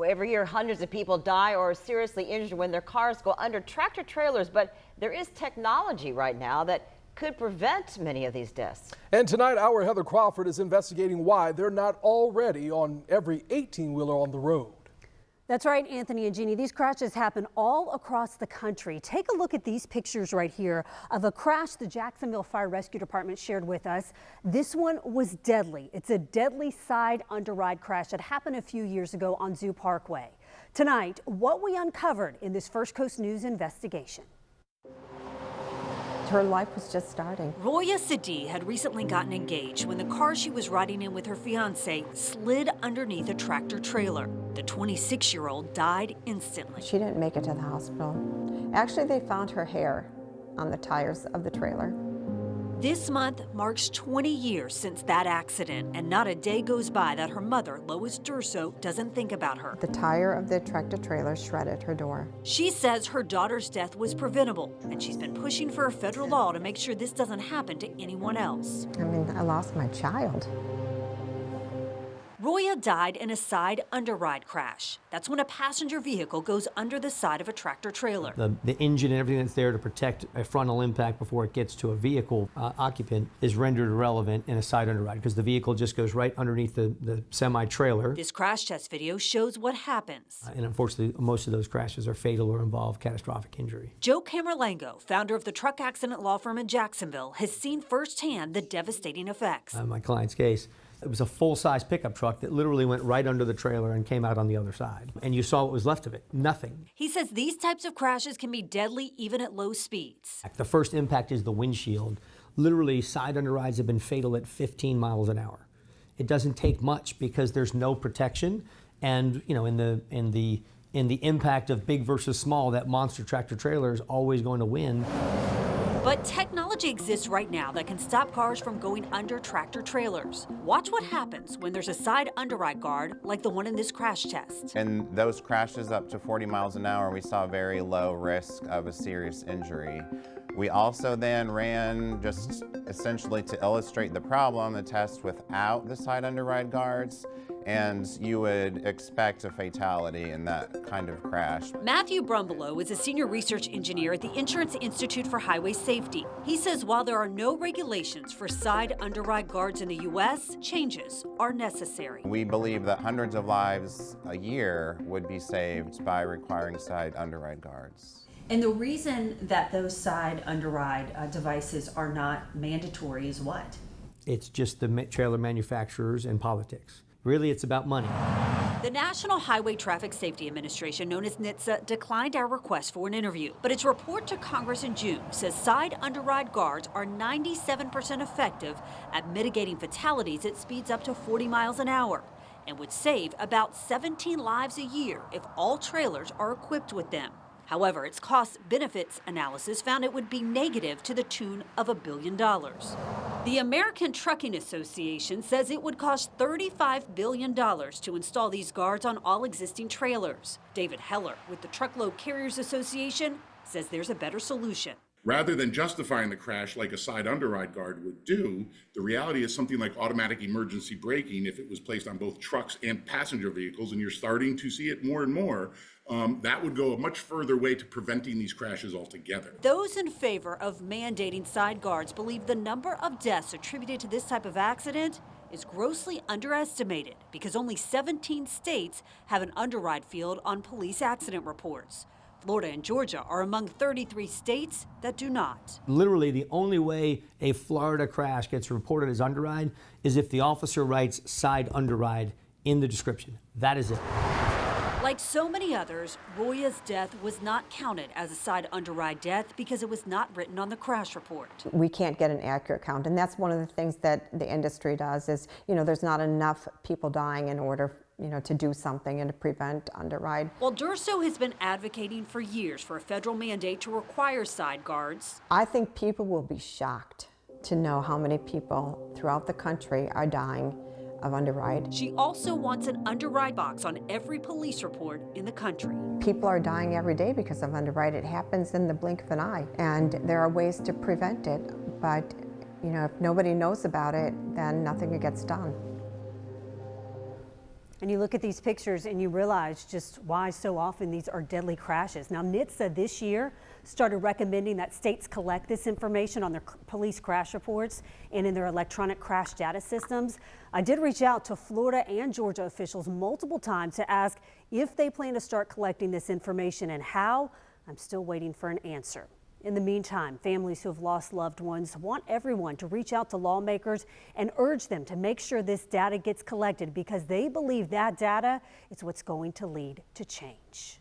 Well, every year, hundreds of people die or are seriously injured when their cars go under tractor trailers. But there is technology right now that could prevent many of these deaths. And tonight, our Heather Crawford is investigating why they're not already on every 18-wheeler on the road. That's right, Anthony and Jeannie. These crashes happen all across the country. Take a look at these pictures right here of a crash the Jacksonville Fire Rescue Department shared with us. This one was deadly. It's a deadly side underride crash that happened a few years ago on Zoo Parkway. Tonight, what we uncovered in this First Coast News investigation. Her life was just starting. Roya Sadi had recently gotten engaged when the car she was riding in with her fiance slid underneath a tractor trailer. The 26-year-old died instantly. She didn't make it to the hospital. Actually, they found her hair on the tires of the trailer. This month marks 20 years since that accident, and not a day goes by that her mother, Lois Durso, doesn't think about her. The tire of the tractor trailer shredded her door. She says her daughter's death was preventable, and she's been pushing for a federal law to make sure this doesn't happen to anyone else. I mean, I lost my child. Roya died in a side underride crash. That's when a passenger vehicle goes under the side of a tractor trailer. The engine and everything that's there to protect a frontal impact before it gets to a vehicle occupant is rendered irrelevant in a side underride because the vehicle just goes right underneath the semi-trailer. This crash test video shows what happens. And unfortunately, most of those crashes are fatal or involve catastrophic injury. Joe Camerlango, founder of the truck accident law firm in Jacksonville, has seen firsthand the devastating effects. In my client's case, it was a full-size pickup truck that literally went right under the trailer and came out on the other side. And you saw what was left of it, nothing. He says these types of crashes can be deadly even at low speeds. The first impact is the windshield. Literally, side underrides have been fatal at 15 miles an hour. It doesn't take much because there's no protection. And, you know, in the impact of big versus small, that monster tractor trailer is always going to win. But technology exists right now that can stop cars from going under tractor trailers. Watch what happens when there's a side underride guard like the one in this crash test. In those crashes up to 40 miles an hour, we saw very low risk of a serious injury. We also then ran, just essentially to illustrate the problem, a test without the side underride guards, and you would expect a fatality in that kind of crash. Matthew Brumbelow is a senior research engineer at the Insurance Institute for Highway Safety. He says while there are no regulations for side underride guards in the U.S., changes are necessary. We believe that hundreds of lives a year would be saved by requiring side underride guards. And the reason that those side underride devices are not mandatory is what? It's just the trailer manufacturers and politics. Really, it's about money. The National Highway Traffic Safety Administration, known as NHTSA, declined our request for an interview. But its report to Congress in June says side underride guards are 97% effective at mitigating fatalities at speeds up to 40 miles an hour and would save about 17 lives a year if all trailers are equipped with them. However, its cost-benefits analysis found it would be negative to the tune of $1 billion. The American Trucking Association says it would cost $35 billion to install these guards on all existing trailers. David Heller with the Truckload Carriers Association says there's a better solution. Rather than justifying the crash like a side underride guard would do, the reality is something like automatic emergency braking, if it was placed on both trucks and passenger vehicles, and you're starting to see it more and more, that would go a much further way to preventing these crashes altogether. Those in favor of mandating side guards believe the number of deaths attributed to this type of accident is grossly underestimated because only 17 states have an underride field on police accident reports. Florida and Georgia are among 33 states that do not. Literally, the only way a Florida crash gets reported as underride is if the officer writes side underride in the description. That is it. Like so many others, Roya's death was not counted as a side underride death because it was not written on the crash report. We can't get an accurate count, and that's one of the things that the industry does is, you know, there's not enough people dying in order, you know, to do something and to prevent underride. While Durso has been advocating for years for a federal mandate to require side guards, I think people will be shocked to know how many people throughout the country are dying of underride. She also wants an underride box on every police report in the country. People are dying every day because of underride. It happens in the blink of an eye, and there are ways to prevent it, but you know, if nobody knows about it, then nothing gets done. And you look at these pictures and you realize just why so often these are deadly crashes. Now, NHTSA this year started recommending that states collect this information on their police crash reports and in their electronic crash data systems. I did reach out to Florida and Georgia officials multiple times to ask if they plan to start collecting this information and how. I'm still waiting for an answer. In the meantime, families who have lost loved ones want everyone to reach out to lawmakers and urge them to make sure this data gets collected because they believe that data is what's going to lead to change.